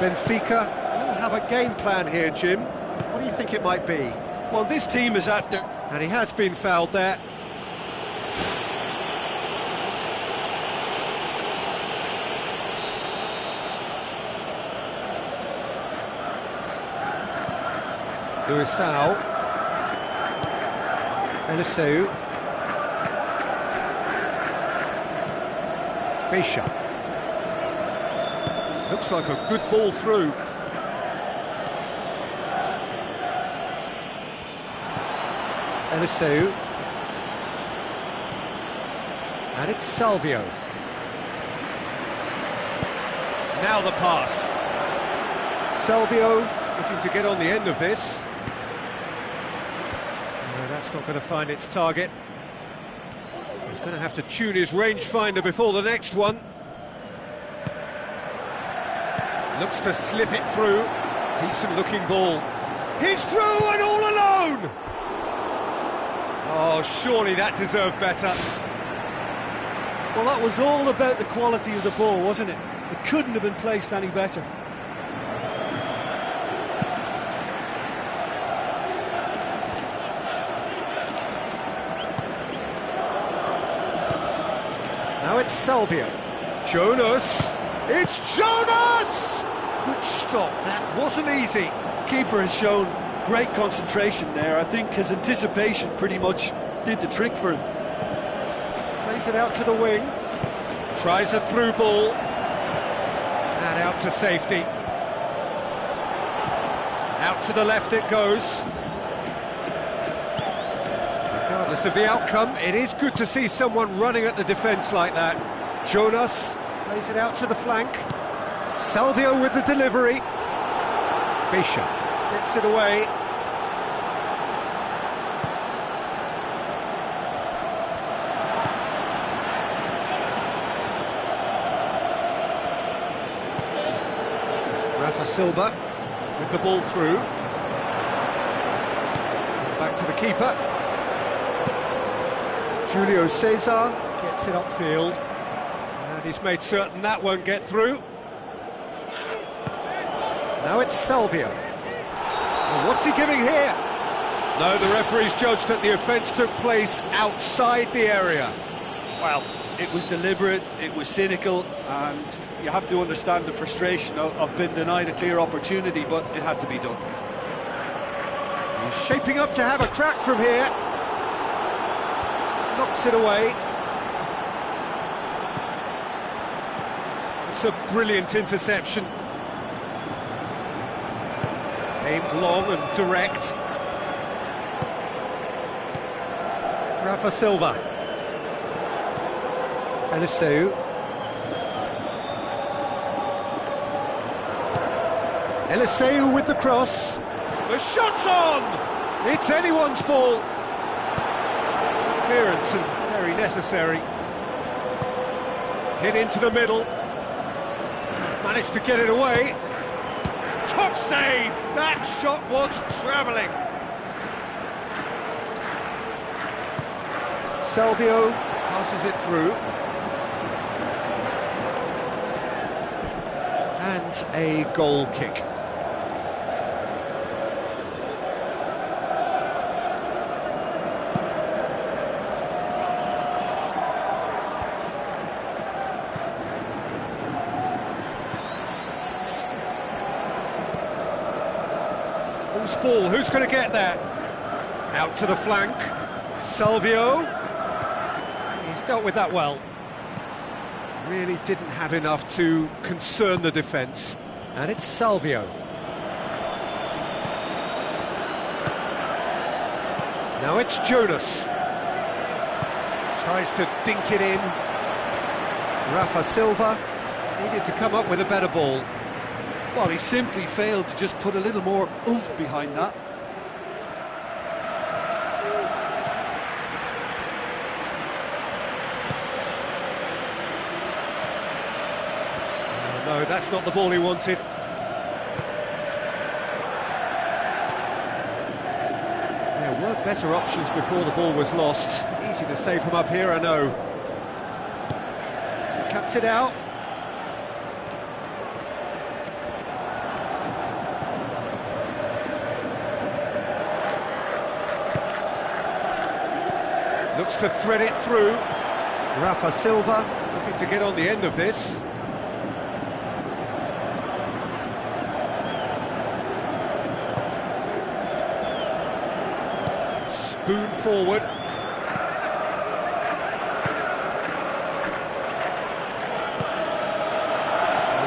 Benfica will have a game plan here, Jim. What do you think it might be? Well, this team is at their... And he has been fouled there. Luisao. Eliseu. Fischer. Looks like a good ball through. Eliseu. And it's Salvio. Now the pass. Salvio looking to get on the end of this. No, that's not going to find its target. He's going to have to tune his rangefinder before the next one. Looks to slip it through. Decent looking ball. He's through and all alone! Oh, surely that deserved better. Well, that was all about the quality of the ball, wasn't it? It couldn't have been placed any better. Now it's Salvio. Jonas! It's Jonas! Good stop, that wasn't easy. Keeper has shown great concentration there. I think his anticipation pretty much did the trick for him. Plays it out to the wing. Tries a through ball. And out to safety. Out to the left it goes. Regardless of the outcome, it is good to see someone running at the defence like that. Jonas plays it out to the flank. Salvio with the delivery. Fischer gets it away. Rafa Silva with the ball through. Back to the keeper. Julio Cesar gets it upfield. And he's made certain that won't get through. Now it's Salvio. Well, what's he giving here? No, the referee's judged that the offence took place outside the area. Well, it was deliberate, it was cynical, and you have to understand the frustration of being denied a clear opportunity, but it had to be done. He's shaping up to have a crack from here. Knocks it away. It's a brilliant interception. Aimed long and direct. Rafa Silva. Eliseu. Eliseu with the cross. The shot's on! It's anyone's ball. Good clearance and very necessary. Hit into the middle. Managed to get it away. Top save! That shot was travelling. Salvio passes it through. And a goal kick. Who's ball? Who's going to get that? Out to the flank. Salvio. He's dealt with that well. Really didn't have enough to concern the defence. And it's Salvio. Now it's Jonas. Tries to dink it in. Rafa Silva needed to come up with a better ball. Well, he simply failed to just put a little more oomph behind that. No, that's not the ball he wanted. There were better options before the ball was lost. Easy to say from up here, I know. Cuts it out. Looks to thread it through. Rafa Silva looking to get on the end of this. Spoon forward.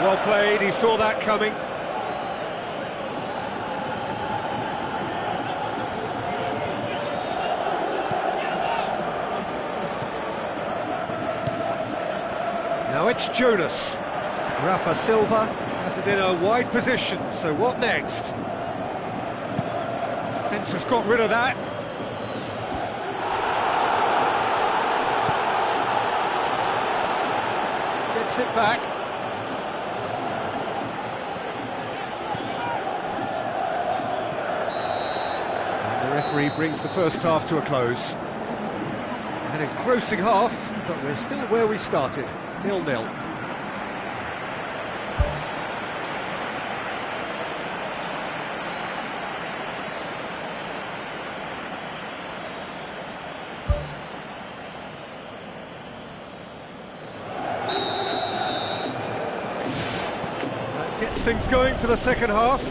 Well played, he saw that coming. Now it's Jonas. Rafa Silva has it in a wide position, so what next? Defence has got rid of that. Gets it back. And the referee brings the first half to a close. An engrossing half, but we're still where we started. 0-0. That gets things going for the second half.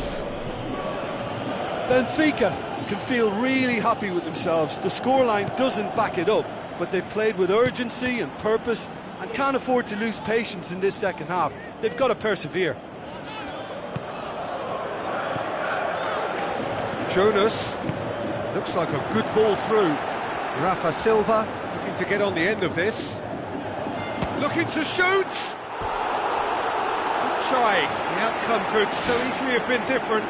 Benfica can feel really happy with themselves. The scoreline doesn't back it up, but they've played with urgency and purpose and can't afford to lose patience in this second half. They've got to persevere. Jonas looks like a good ball through. Rafa Silva looking to get on the end of this. Looking to shoot! Good try. The outcome could so easily have been different.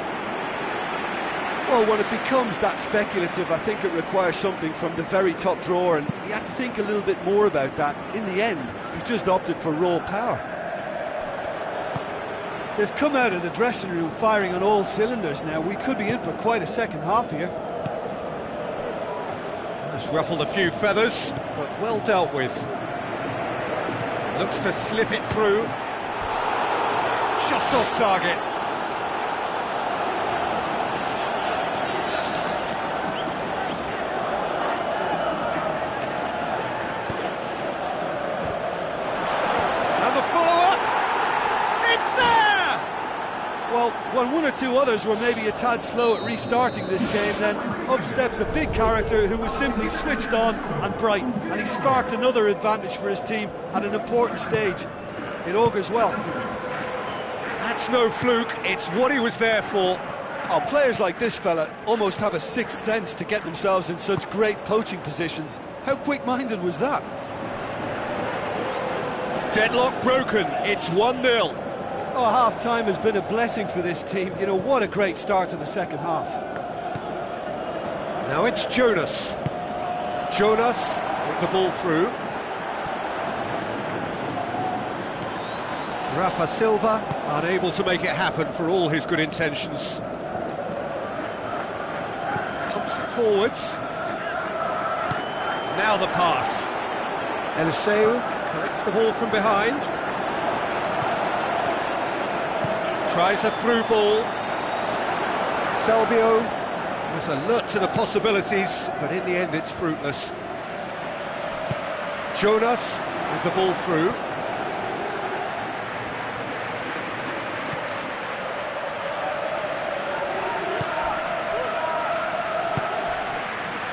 Well, when it becomes that speculative, I think it requires something from the very top drawer, and he had to think a little bit more about that. In the end, he's just opted for raw power. They've come out of the dressing room firing on all cylinders now. We could be in for quite a second half here. Has ruffled a few feathers, but well dealt with. Looks to slip it through. Just off target. Well, when one or two others were maybe a tad slow at restarting this game, then up steps a big character who was simply switched on and bright, and he sparked another advantage for his team at an important stage. It augurs well. That's no fluke, it's what he was there for. Oh, players like this fella almost have a sixth sense to get themselves in such great poaching positions. How quick-minded was that? Deadlock broken, it's 1-0. Oh, half-time has been a blessing for this team. You know, what a great start to the second half. Now it's Jonas. Jonas with the ball through. Rafa Silva unable to make it happen for all his good intentions. Pumps it forwards. Now the pass. Eliseu collects the ball from behind. Tries a through ball. Salvio was alert to the possibilities, but in the end it's fruitless. Jonas with the ball through.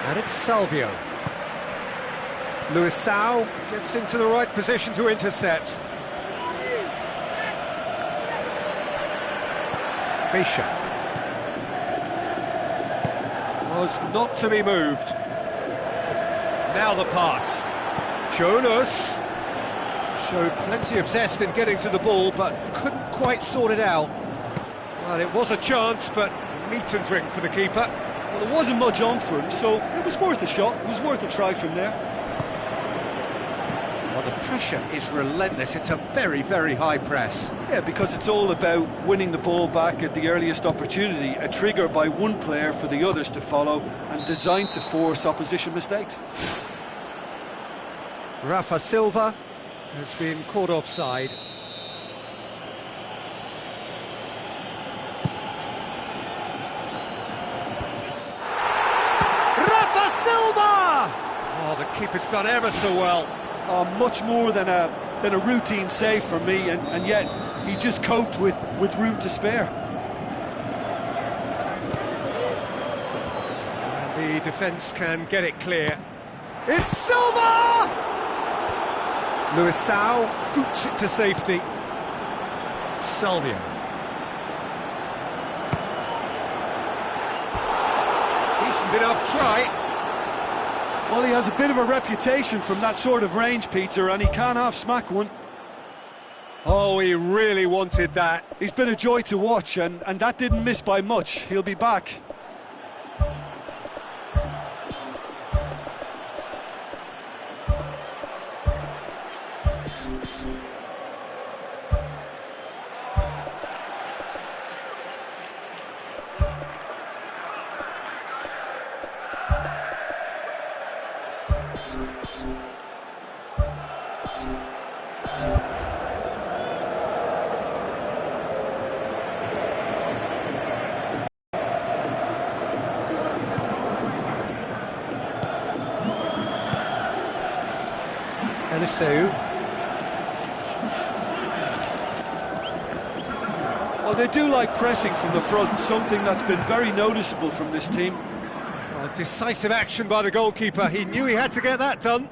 And it's Salvio. Luisao gets into the right position to intercept. Fischer was not to be moved. Now the pass. Jonas showed plenty of zest in getting to the ball, but couldn't quite sort it out. Well, it was a chance, but meat and drink for the keeper. Well, there wasn't much on for him, so it was worth a shot. It was worth a try from there. Well, the pressure is relentless. It's a very, very high press. Yeah, because it's all about winning the ball back at the earliest opportunity, a trigger by one player for the others to follow, and designed to force opposition mistakes. Rafa Silva has been caught offside. Rafa Silva! Oh, the keeper's done ever so well. Much more than a routine save for me, and yet he just coped with room to spare. And the defence can get it clear. It's Silva! Luisao boots it to safety. Salvio. Decent enough try. Well, he has a bit of a reputation from that sort of range, Peter, and he can't half-smack one. Oh, he really wanted that. He's been a joy to watch, and that didn't miss by much. He'll be back. Well, they do like pressing from the front, something that's been very noticeable from this team. Well, decisive action by the goalkeeper. He knew he had to get that done.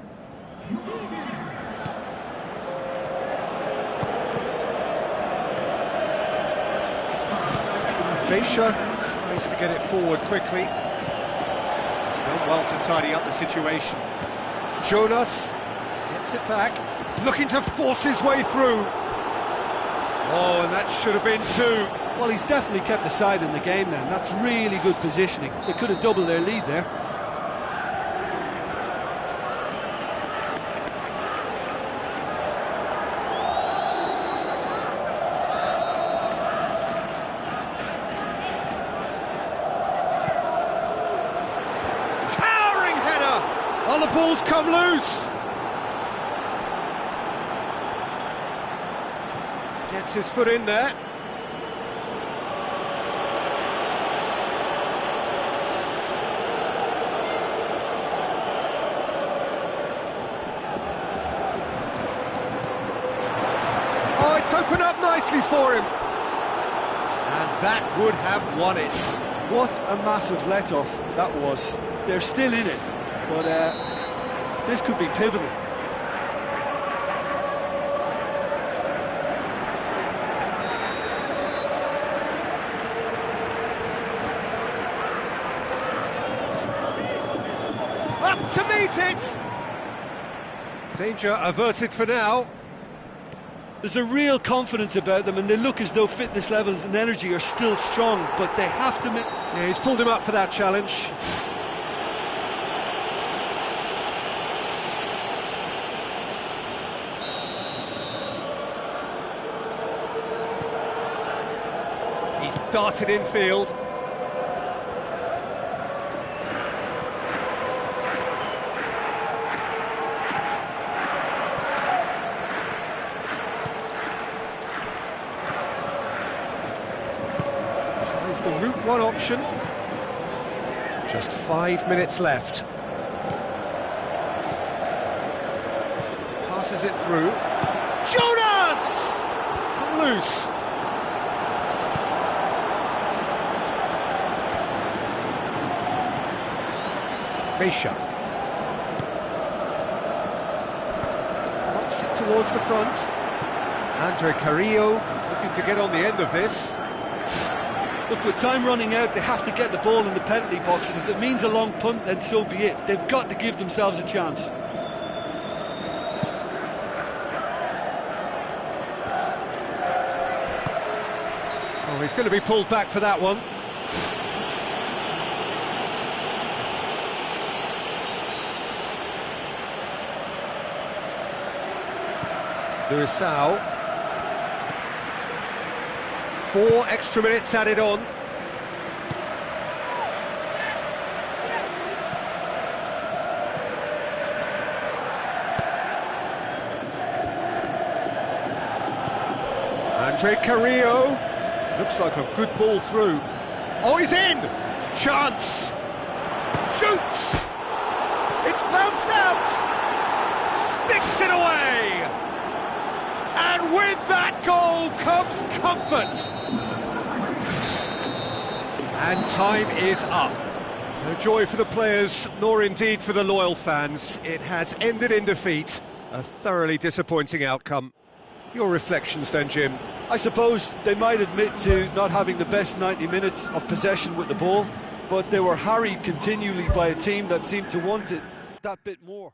Fischer tries to get it forward quickly. He's done well to tidy up the situation. Jonas gets it back, looking to force his way through. Oh, and that should have been two. Well, he's definitely kept the side in the game then. That's really good positioning. They could have doubled their lead there. Towering header! Oh, the ball's come loose. Gets his foot in there. Oh, it's opened up nicely for him. And that would have won it. What a massive let-off that was. They're still in it, but this could be pivotal. Up to meet it! Danger averted for now. There's a real confidence about them, and they look as though fitness levels and energy are still strong, but they have to... Yeah, he's pulled him up for that challenge. He's darted infield. Tries the route one option. Just 5 minutes left. Passes it through. Jonas! It's come loose. Fischer knocks it towards the front. Andre Carrillo looking to get on the end of this. Look, with time running out, they have to get the ball in the penalty box, and if it means a long punt, then so be it. They've got to give themselves a chance. Oh, he's going to be pulled back for that one. Luisao. 4 extra minutes added on. Andre Carrillo. Looks like a good ball through. Oh, he's in! Chance! Shoots! It's bounced out! Sticks it away! And with that goal comes comfort! And time is up. No joy for the players, nor indeed for the loyal fans. It has ended in defeat. A thoroughly disappointing outcome. Your reflections then, Jim? I suppose they might admit to not having the best 90 minutes of possession with the ball, but they were harried continually by a team that seemed to want it that bit more.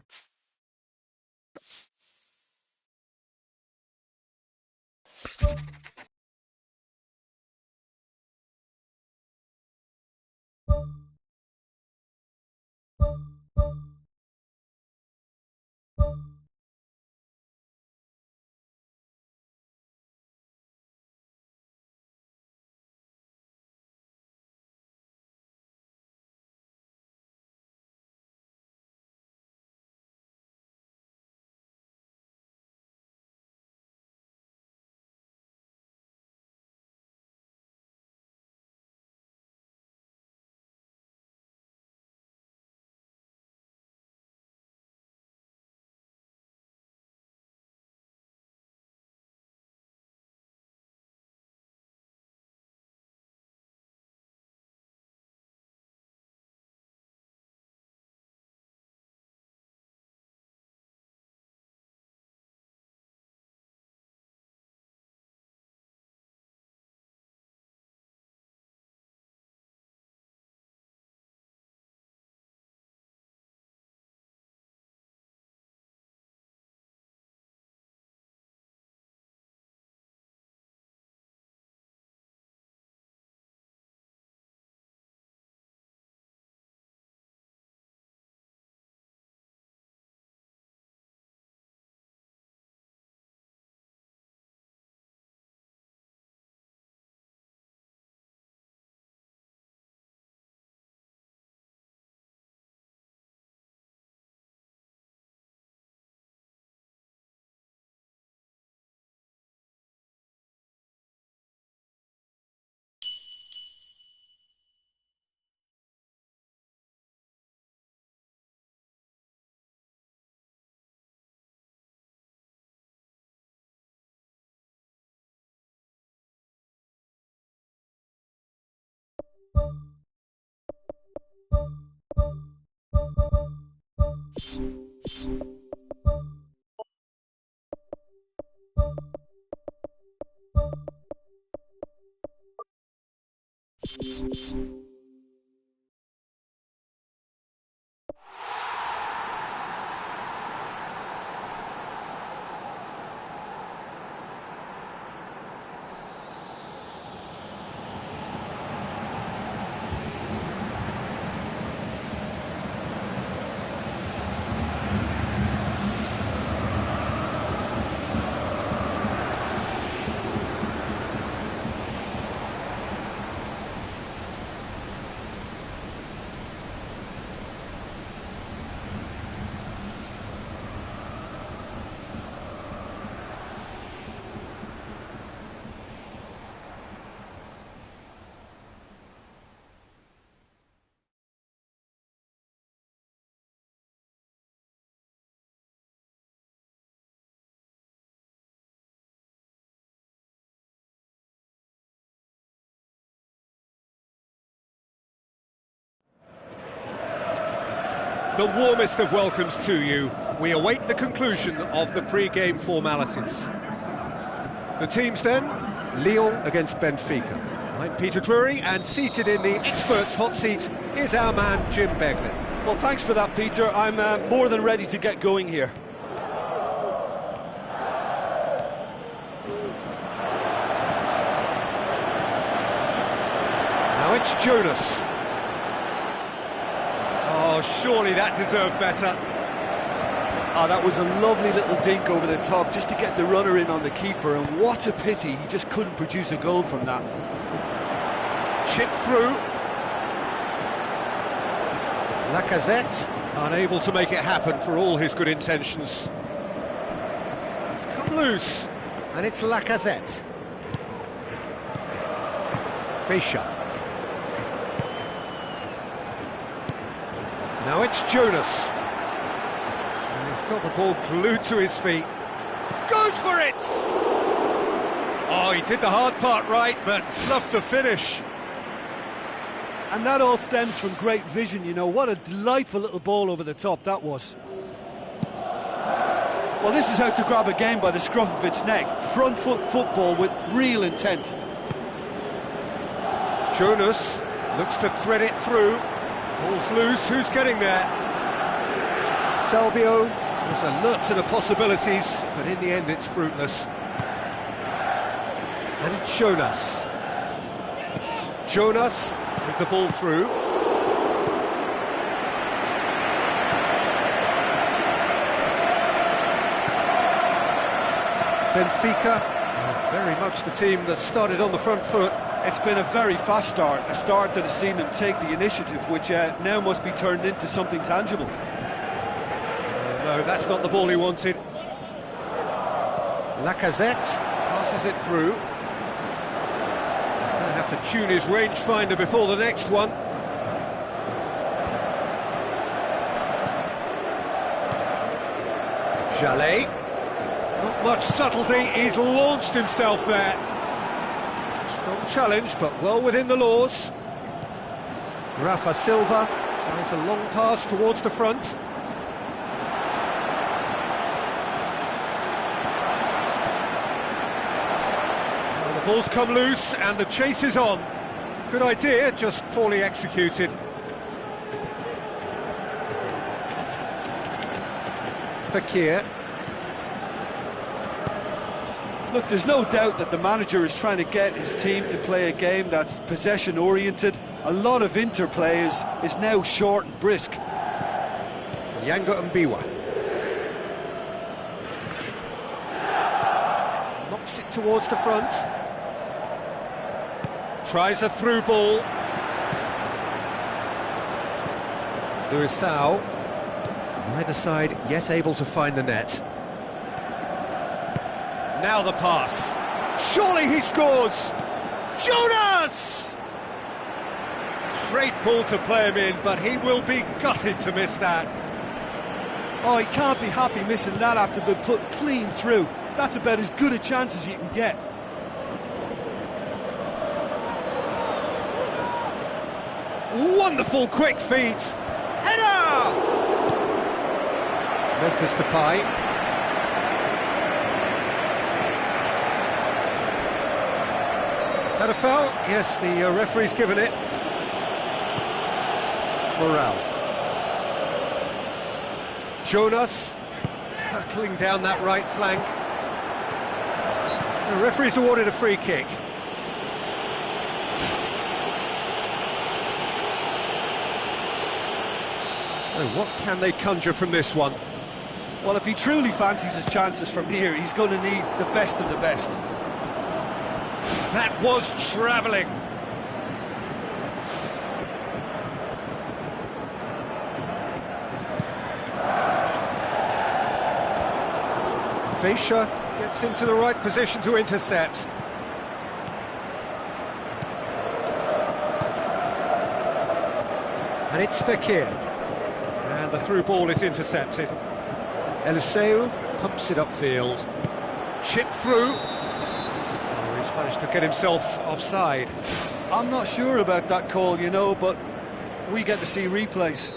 The warmest of welcomes to you. We await the conclusion of the pre-game formalities. The teams then, Lyon against Benfica. I'm Peter Drury, and seated in the experts' hot seat is our man Jim Beglin. Well, thanks for that, Peter. I'm more than ready to get going here. Now it's Jonas. Oh, surely that deserved better. Oh, that was a lovely little dink over the top just to get the runner in on the keeper, and what a pity he just couldn't produce a goal from that. Chip through. Lacazette, unable to make it happen for all his good intentions. It's come loose, and it's Lacazette. Fischer. Now it's Jonas. He's got the ball glued to his feet. Goes for it! Oh, he did the hard part right, but fluffed the finish. And that all stems from great vision, you know. What a delightful little ball over the top that was. Well, this is how to grab a game by the scruff of its neck. Front foot football with real intent. Jonas looks to thread it through. Ball's loose, who's getting there? Salvio was alert to the possibilities, but in the end it's fruitless. And it's Jonas. Jonas with the ball through. Benfica are very much the team that started on the front foot. It's been a very fast start, a start that has seen them take the initiative, which now must be turned into something tangible. No, that's not the ball he wanted. Lacazette passes it through. He's going to have to tune his rangefinder before the next one. Jallet. Not much subtlety, he's launched himself there. Strong challenge, but well within the laws. Rafa Silva tries a long pass towards the front. Well, the ball's come loose and the chase is on. Good idea, just poorly executed. Fekir. Look, there's no doubt that the manager is trying to get his team to play a game that's possession-oriented. A lot of interplay is now short and brisk. Yanga Mbiwa. Knocks it towards the front. Tries a through ball. Luisao. Neither side yet able to find the net. Now the pass. Surely he scores! Jonas! Great ball to play him in, but he will be gutted to miss that. Oh, he can't be happy missing that after being put clean through. That's about as good a chance as you can get. Wonderful quick feet. Header! Memphis Depay. That a foul? Yes, the referee's given it. Morale. Jonas hurtling down that right flank. The referee's awarded a free kick. So what can they conjure from this one? Well, if he truly fancies his chances from here, he's going to need the best of the best. That was travelling. Fischer gets into the right position to intercept. And it's Fekir. And the through ball is intercepted. Eliseu pumps it upfield. Chip through. He's managed to get himself offside. I'm not sure about that call, you know, but we get to see replays.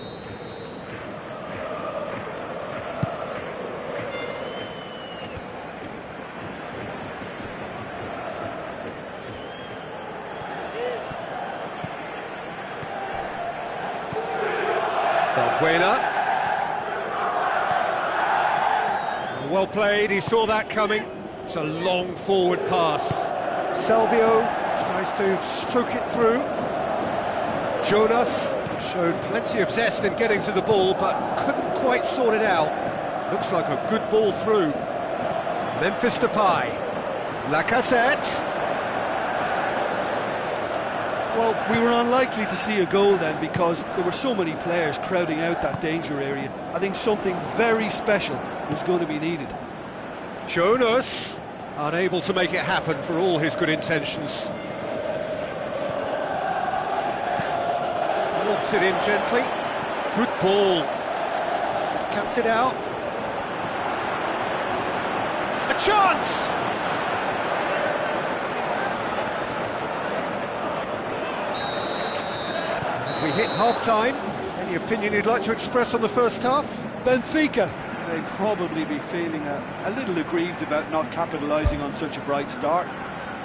Valbuena. Well played, he saw that coming. It's a long forward pass. Salvio tries to stroke it through. Jonas showed plenty of zest in getting to the ball, but couldn't quite sort it out. Looks like a good ball through. Memphis Depay. Lacazette. Well, we were unlikely to see a goal then because there were so many players crowding out that danger area. I think something very special was going to be needed. Jonas, unable to make it happen for all his good intentions. Lobs it in gently. Good ball. Cuts it out. chance! We hit half-time. Any opinion you'd like to express on the first half? Benfica, they'd probably be feeling a little aggrieved about not capitalising on such a bright start.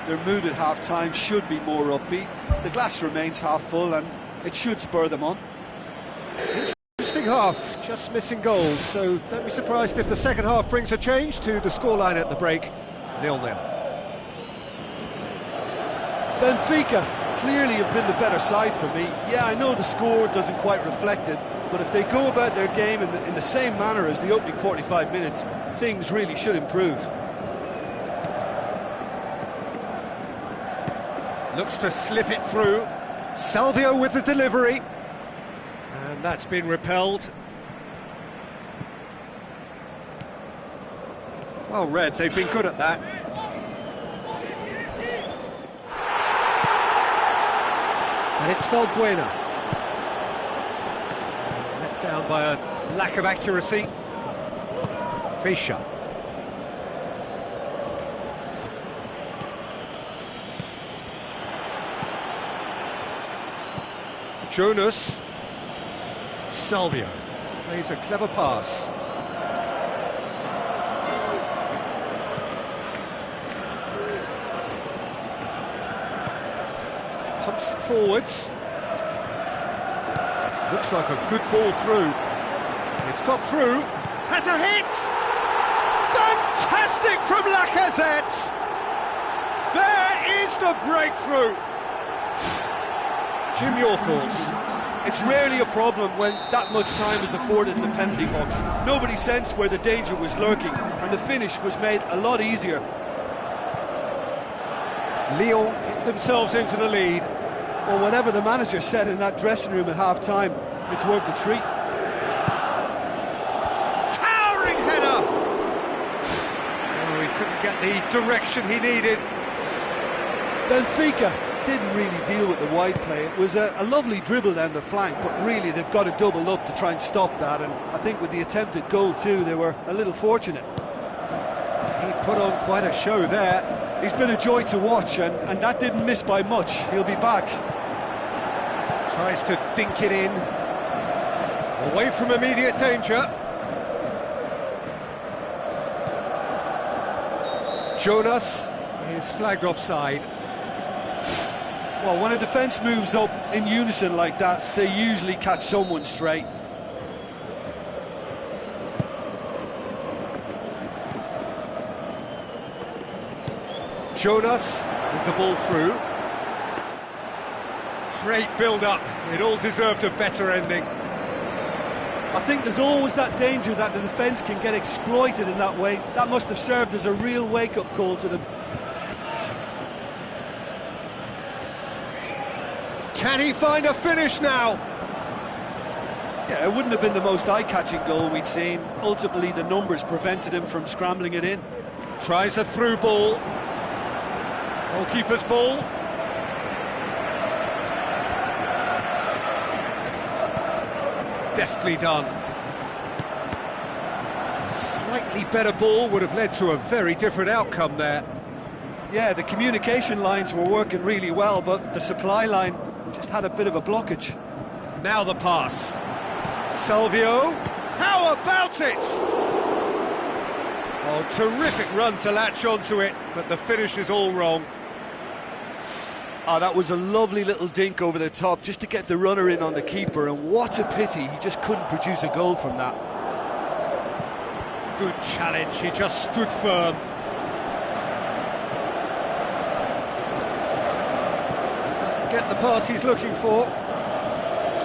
Their mood at half-time should be more upbeat. The glass remains half full and it should spur them on. Interesting half, just missing goals, so don't be surprised if the second half brings a change to the scoreline at the break, 0-0. Benfica clearly have been the better side for me. Yeah, I know the score doesn't quite reflect it, but if they go about their game in the same manner as the opening 45 minutes, things really should improve. Looks to slip it through. Salvio with the delivery. And that's been repelled. Well read, they've been good at that. And it's Valbuena. Let down by a lack of accuracy. Fischer. Jonas. Salvio plays a clever pass. Pumps it forwards. Looks like a good ball through. It's got through. Has a hit! Fantastic from Lacazette! There is the breakthrough! Jim, your thoughts? It's rarely a problem when that much time is afforded in the penalty box. Nobody sensed where the danger was lurking, and the finish was made a lot easier. Lyon get themselves into the lead. Well, whatever the manager said in that dressing room at half-time, it's worth the treat. Towering header! Oh, he couldn't get the direction he needed. Benfica didn't really deal with the wide play. It was a lovely dribble down the flank, but really they've got to double up to try and stop that, and I think with the attempted goal too, they were a little fortunate. He put on quite a show there. He's been a joy to watch, and that didn't miss by much. He'll be back. Tries to dink it in. Away from immediate danger. Jonas is flagged offside. Well, when a defence moves up in unison like that, they usually catch someone straight. Jonas with the ball through. Great build-up. It all deserved a better ending. I think there's always that danger that the defence can get exploited in that way. That must have served as a real wake-up call to them. Can he find a finish now? Yeah, it wouldn't have been the most eye-catching goal we'd seen. Ultimately, the numbers prevented him from scrambling it in. Tries a through ball. Goalkeeper's ball. Deftly done. A slightly better ball would have led to a very different outcome there. Yeah, the communication lines were working really well, but the supply line just had a bit of a blockage. Now the pass. Salvio. How about it? Oh, terrific run to latch onto it, but the finish is all wrong. Oh, that was a lovely little dink over the top just to get the runner in on the keeper, and what a pity he just couldn't produce a goal from that. Good challenge, he just stood firm. Doesn't get the pass he's looking for.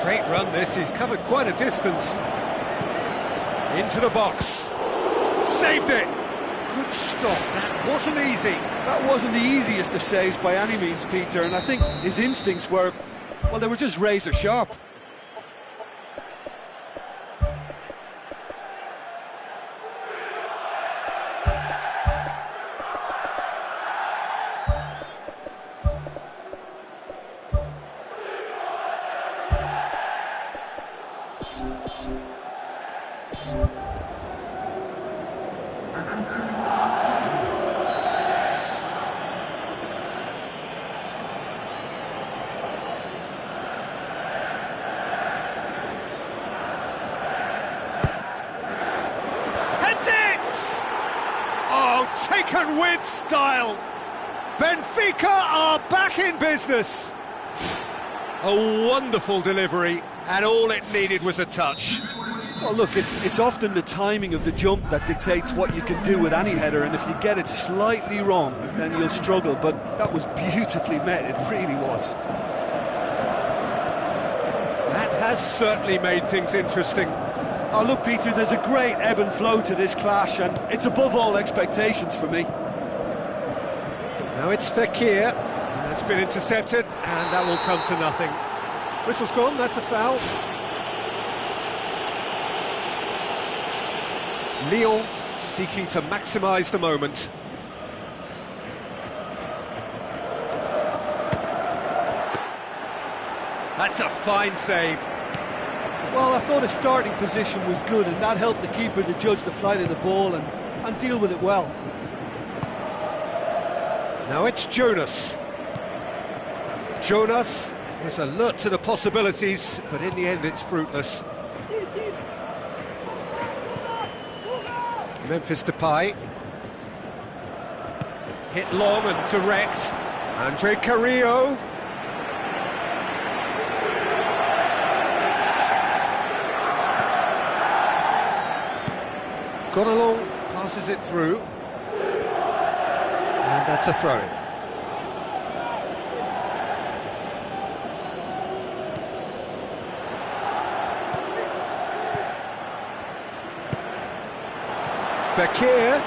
Great run this, he's covered quite a distance. Into the box. Saved it! Good stop, that wasn't easy. That wasn't the easiest of saves by any means, Peter, and I think his instincts were, well, they were just razor sharp. and with style. Benfica are back in business. A wonderful delivery, and all it needed was a touch. Well, look, it's often the timing of the jump that dictates what you can do with any header, and if you get it slightly wrong, then you'll struggle, but that was beautifully met, it really was. That has certainly made things interesting. Oh, look, Peter, there's a great ebb and flow to this clash, and it's above all expectations for me. Now it's Fekir. It's been intercepted, and that will come to nothing. Whistle's gone, that's a foul. Lyon seeking to maximise the moment. That's a fine save. Well, I thought his starting position was good, and that helped the keeper to judge the flight of the ball and deal with it well. Now it's Jonas. Jonas is alert to the possibilities, but in the end it's fruitless. Memphis Depay. Hit long and direct. Andre Carrillo. Gone along, passes it through. And that's a throw-in. Fekir,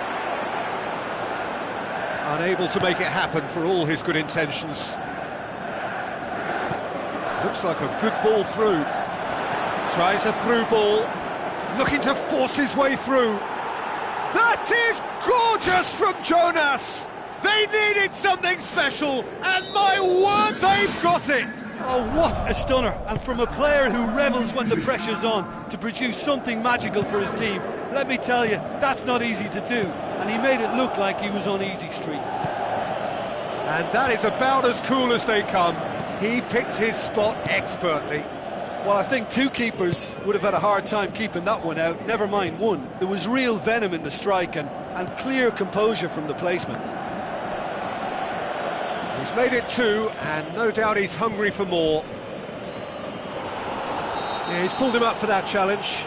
unable to make it happen for all his good intentions. Looks like a good ball through. Tries a through ball, looking to force his way through. That is gorgeous from Jonas! They needed something special, and my word, they've got it! Oh, what a stunner, and from a player who revels when the pressure's on, to produce something magical for his team. Let me tell you, that's not easy to do, and he made it look like he was on easy street. And that is about as cool as they come. He picked his spot expertly. Well, I think two keepers would have had a hard time keeping that one out, never mind one. There was real venom in the strike and clear composure from the placement. He's made it two, and no doubt he's hungry for more. Yeah, he's pulled him up for that challenge.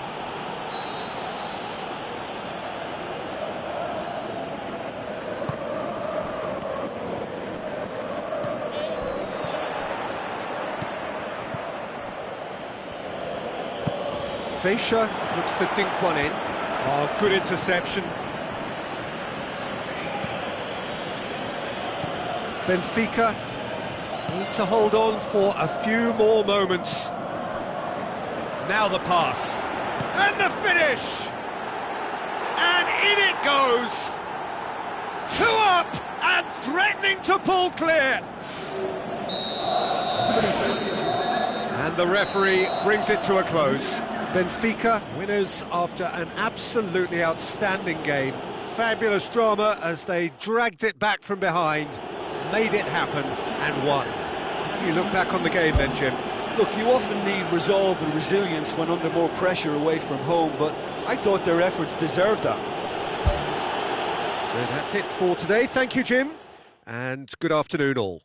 Fischer looks to dink one in. Oh, good interception. Benfica need to hold on for a few more moments. Now the pass. And the finish! And in it goes! 2 up and threatening to pull clear! And the referee brings it to a close. Benfica winners after an absolutely outstanding game. Fabulous drama as they dragged it back from behind, made it happen and won. How do you look back on the game then, Jim? Look, you often need resolve and resilience when under more pressure away from home, but I thought their efforts deserved that. So that's it for today. Thank you, Jim, and good afternoon all.